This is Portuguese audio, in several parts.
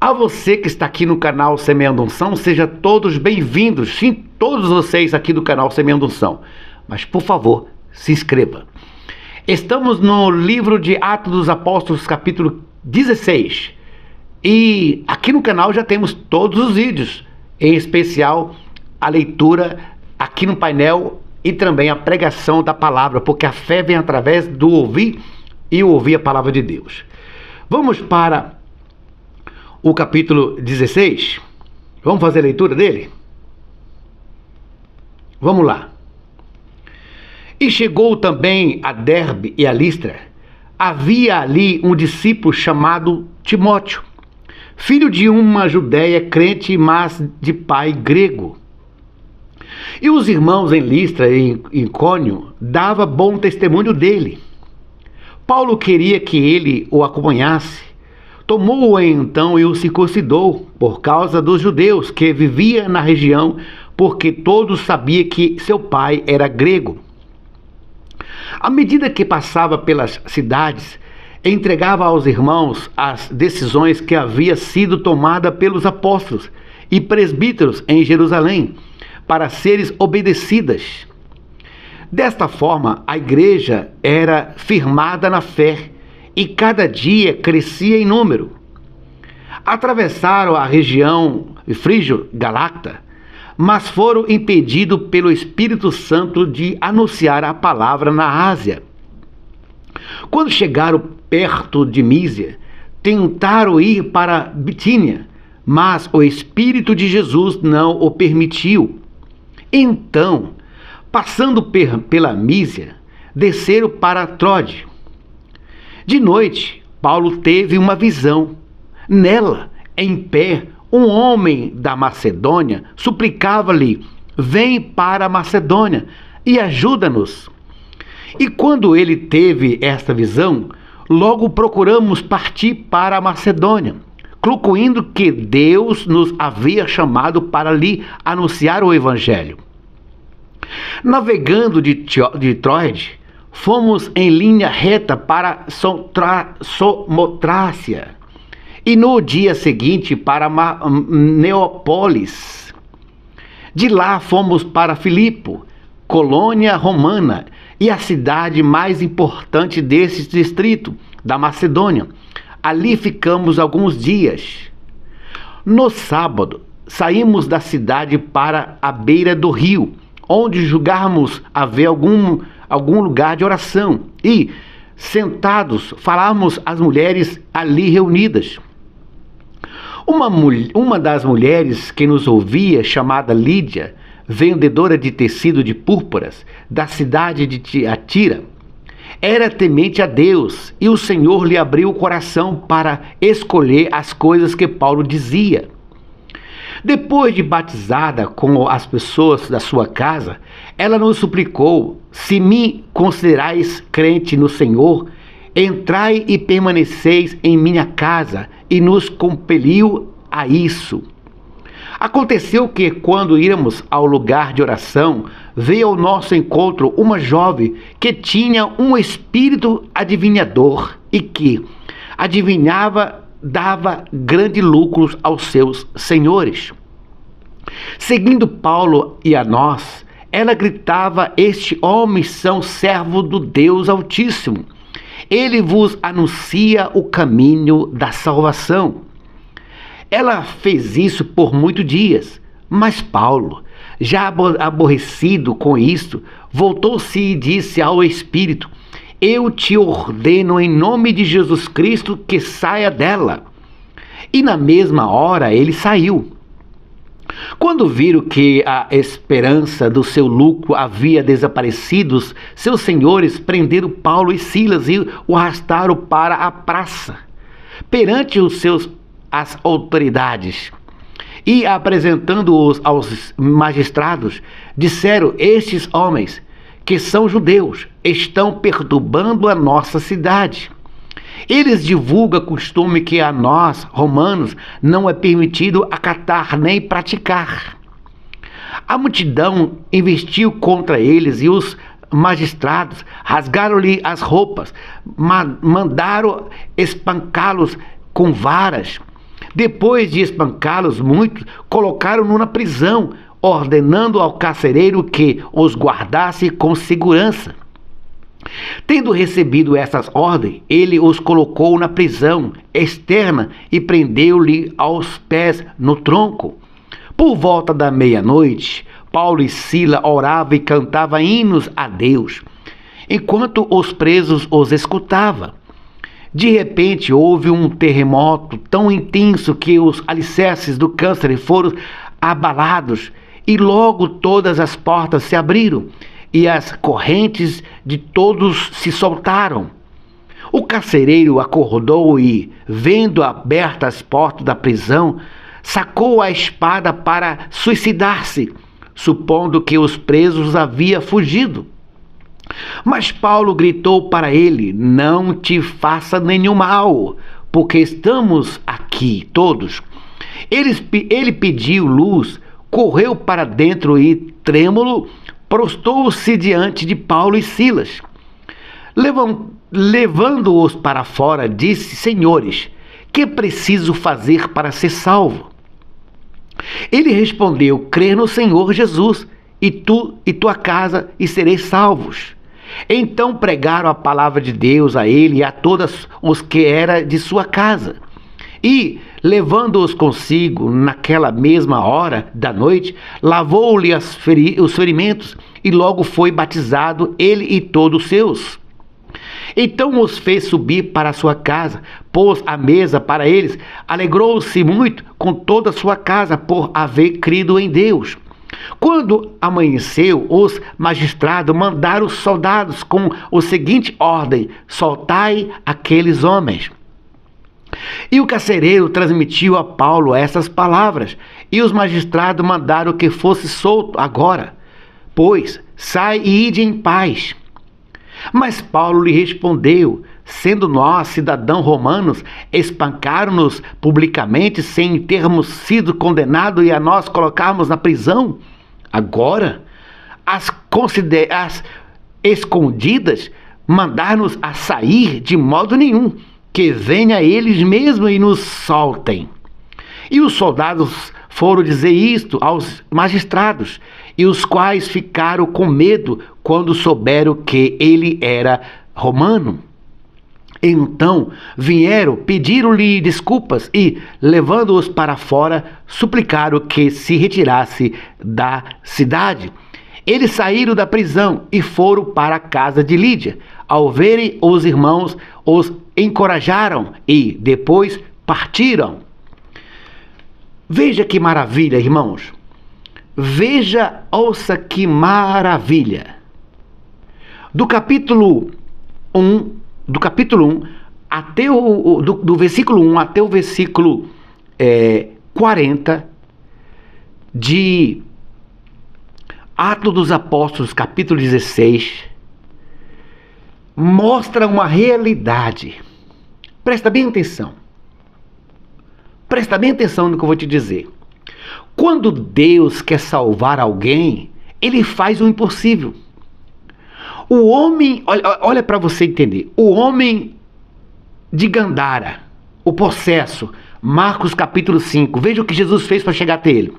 A você que está aqui no canal Semeando Unção, sejam todos bem-vindos, sim, todos vocês aqui do canal Semeando Unção. Mas, por favor, se inscreva. Estamos no livro de Atos dos Apóstolos, capítulo 16. E aqui no canal já temos todos os vídeos, em especial a leitura aqui no painel e também a pregação da palavra, porque a fé vem através do ouvir e ouvir a palavra de Deus. Vamos para o capítulo 16. Vamos fazer a leitura dele? Vamos lá. E chegou também a Derbe e a Listra. Havia ali um discípulo chamado Timóteo, filho de uma judeia crente, mas de pai grego. E os irmãos em Listra e em Icônio davam bom testemunho dele. Paulo queria que ele o acompanhasse. Tomou-o então e o circuncidou, por causa dos judeus que viviam na região, porque todos sabiam que seu pai era grego. À medida que passava pelas cidades, entregava aos irmãos as decisões que havia sido tomada pelos apóstolos e presbíteros em Jerusalém, para seres obedecidas. Desta forma, a igreja era firmada na fé, e cada dia crescia em número. Atravessaram a região frígio-galacta, mas foram impedidos pelo Espírito Santo de anunciar a palavra na Ásia. Quando chegaram perto de Mísia, tentaram ir para Bitínia, mas o Espírito de Jesus não o permitiu. Então, passando pela Mísia, desceram para Trode. De noite, Paulo teve uma visão. Nela, em pé, um homem da Macedônia suplicava-lhe: vem para a Macedônia e ajuda-nos. E quando ele teve esta visão, logo procuramos partir para a Macedônia, concluindo que Deus nos havia chamado para lhe anunciar o Evangelho. Navegando de Troade, fomos em linha reta para Samotrácia e no dia seguinte para Neópolis. De lá fomos para Filipo, colônia romana e a cidade mais importante desse distrito da Macedônia. Ali ficamos alguns dias. No sábado, saímos da cidade para a beira do rio, onde julgáramos haver algum lugar de oração, e, sentados, falávamos às mulheres ali reunidas. Uma das mulheres que nos ouvia, chamada Lídia, vendedora de tecido de púrpuras, da cidade de Tiatira, era temente a Deus, e o Senhor lhe abriu o coração para escolher as coisas que Paulo dizia. Depois de batizada com as pessoas da sua casa, ela nos suplicou: se me considerais crente no Senhor, entrai e permaneceis em minha casa, e nos compeliu a isso. Aconteceu que, quando íamos ao lugar de oração, veio ao nosso encontro uma jovem que tinha um espírito adivinhador e que adivinhava, dava grandes lucros aos seus senhores. Seguindo Paulo e a nós, ela gritava: este homem são servo do Deus Altíssimo. Ele vos anuncia o caminho da salvação. Ela fez isso por muitos dias, mas Paulo, já aborrecido com isto, voltou-se e disse ao Espírito: eu te ordeno em nome de Jesus Cristo que saia dela. E na mesma hora ele saiu. Quando viram que a esperança do seu lucro havia desaparecido, seus senhores prenderam Paulo e Silas e o arrastaram para a praça, perante as autoridades. E apresentando-os aos magistrados, disseram: estes homens, que são judeus, estão perturbando a nossa cidade. Eles divulgam costume que a nós, romanos, não é permitido acatar nem praticar. A multidão investiu contra eles e os magistrados rasgaram-lhe as roupas, mandaram espancá-los com varas. Depois de espancá-los muito, colocaram-no na prisão, ordenando ao carcereiro que os guardasse com segurança. Tendo recebido essas ordens, ele os colocou na prisão externa e prendeu-lhe aos pés no tronco. Por volta da meia-noite, Paulo e Sila oravam e cantavam hinos a Deus, enquanto os presos os escutavam. De repente houve um terremoto tão intenso que os alicerces do cárcere foram abalados e logo todas as portas se abriram e as correntes de todos se soltaram. O carcereiro acordou e, vendo abertas as portas da prisão, sacou a espada para suicidar-se, supondo que os presos haviam fugido. Mas Paulo gritou para ele: não te faça nenhum mal, porque estamos aqui todos. Ele pediu luz, correu para dentro e, trêmulo, prostou-se diante de Paulo e Silas. Levando-os para fora, disse: senhores, que preciso fazer para ser salvo? Ele respondeu: crê no Senhor Jesus, e tu e tua casa, e sereis salvos. Então pregaram a palavra de Deus a ele e a todos os que era de sua casa. E, levando-os consigo naquela mesma hora da noite, lavou-lhe os ferimentos e logo foi batizado, ele e todos os seus. Então os fez subir para a sua casa, pôs a mesa para eles, alegrou-se muito com toda a sua casa por haver crido em Deus. Quando amanheceu, os magistrados mandaram os soldados com a seguinte ordem: soltai aqueles homens. E o carcereiro transmitiu a Paulo essas palavras, e os magistrados mandaram que fosse solto agora, pois sai e ide em paz. Mas Paulo lhe respondeu: sendo nós, cidadãos romanos, espancaram-nos publicamente sem termos sido condenados e a nós colocarmos na prisão? Agora, as escondidas, mandar-nos a sair de modo nenhum, que venha eles mesmos e nos soltem. E os soldados foram dizer isto aos magistrados, e os quais ficaram com medo quando souberam que ele era romano. Então vieram, pediram-lhe desculpas e, levando-os para fora, suplicaram que se retirasse da cidade. Eles saíram da prisão e foram para a casa de Lídia. Ao verem os irmãos, os encorajaram e depois partiram. Veja que maravilha, irmãos. Veja, ouça que maravilha. Do capítulo 1 até do versículo 1 até o versículo 40 de Atos dos Apóstolos, capítulo 16, mostra uma realidade. Presta bem atenção. Presta bem atenção no que eu vou te dizer. Quando Deus quer salvar alguém, Ele faz o impossível. O homem, olha para você entender, o homem de Gandara, o possesso, Marcos capítulo 5, veja o que Jesus fez para chegar até ele.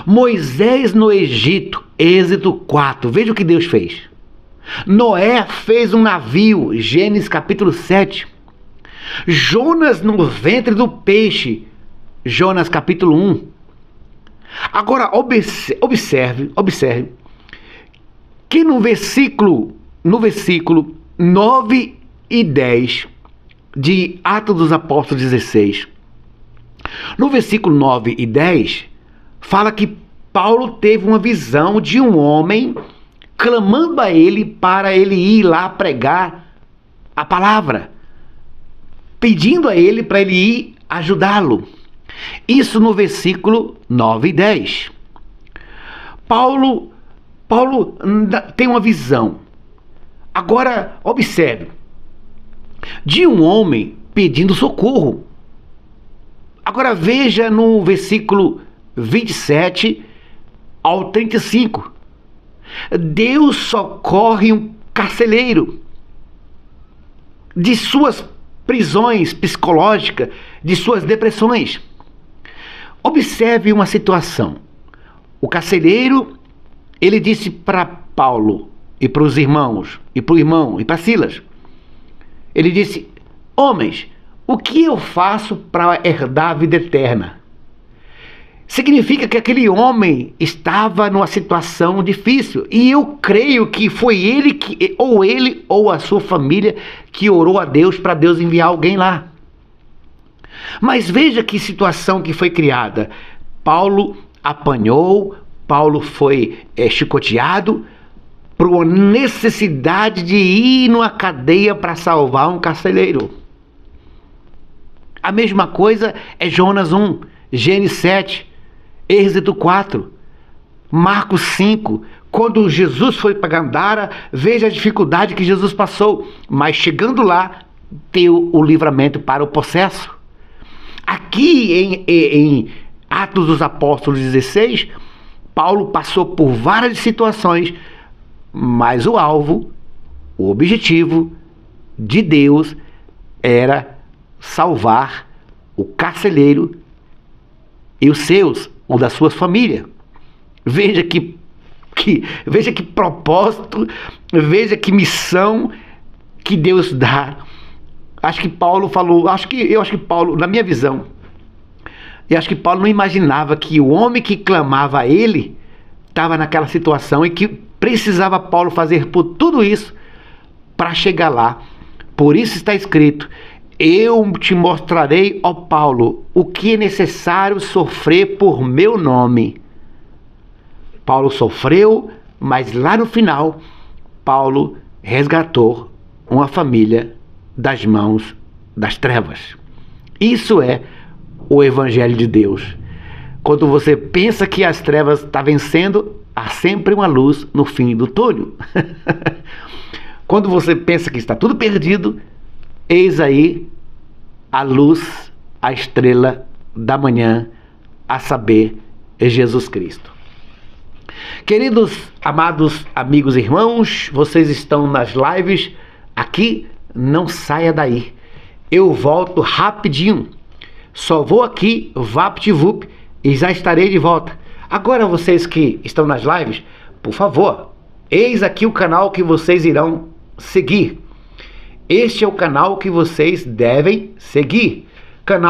Moisés no Egito, Êxodo 4, veja o que Deus fez. Noé fez um navio, Gênesis capítulo 7. Jonas no ventre do peixe, Jonas capítulo 1. Agora observe que no versículo 9 e 10 de Atos dos Apóstolos 16, no versículo 9 e 10, fala que Paulo teve uma visão de um homem clamando a ele para ele ir lá pregar a palavra, pedindo a ele para ele ir ajudá-lo. Isso no versículo 9 e 10. Paulo tem uma visão. Agora, observe. De um homem pedindo socorro. Agora veja no versículo 27 ao 35. Deus socorre um carcereiro de suas prisões psicológicas, de suas depressões. Observe uma situação. O carcereiro, ele disse para Paulo e para os irmãos, e para o irmão, e para Silas, ele disse: homens, o que eu faço para herdar a vida eterna? Significa que aquele homem estava numa situação difícil. E eu creio que foi ele ou a sua família que orou a Deus para Deus enviar alguém lá. Mas veja que situação que foi criada. Paulo apanhou, Paulo foi chicoteado por uma necessidade de ir numa cadeia para salvar um carcereiro. A mesma coisa é Jonas 1, Gênesis 7, Êxodo 4, Marcos 5, quando Jesus foi para Gandara, veja a dificuldade que Jesus passou, mas chegando lá, deu o livramento para o processo. Aqui em Atos dos Apóstolos 16, Paulo passou por várias situações, mas o alvo, o objetivo de Deus era salvar o carcereiro e os seus, ou das suas famílias. Veja que propósito, veja que missão que Deus dá. Acho que Paulo falou, eu acho que Paulo, na minha visão, eu acho que Paulo não imaginava que o homem que clamava a ele estava naquela situação e que precisava Paulo fazer por tudo isso para chegar lá. Por isso está escrito: eu te mostrarei, ó Paulo, o que é necessário sofrer por meu nome. Paulo sofreu, mas lá no final, Paulo resgatou uma família das mãos das trevas. Isso é o Evangelho de Deus. Quando você pensa que as trevas estão vencendo, há sempre uma luz no fim do túnel. Quando você pensa que está tudo perdido, eis aí a luz, a estrela da manhã, a saber, é Jesus Cristo. Queridos, amados amigos e irmãos, vocês estão nas lives aqui, não saia daí. Eu volto rapidinho. Só vou aqui, VaptVup, e já estarei de volta. Agora vocês que estão nas lives, por favor, eis aqui o canal que vocês irão seguir. Este é o canal que vocês devem seguir.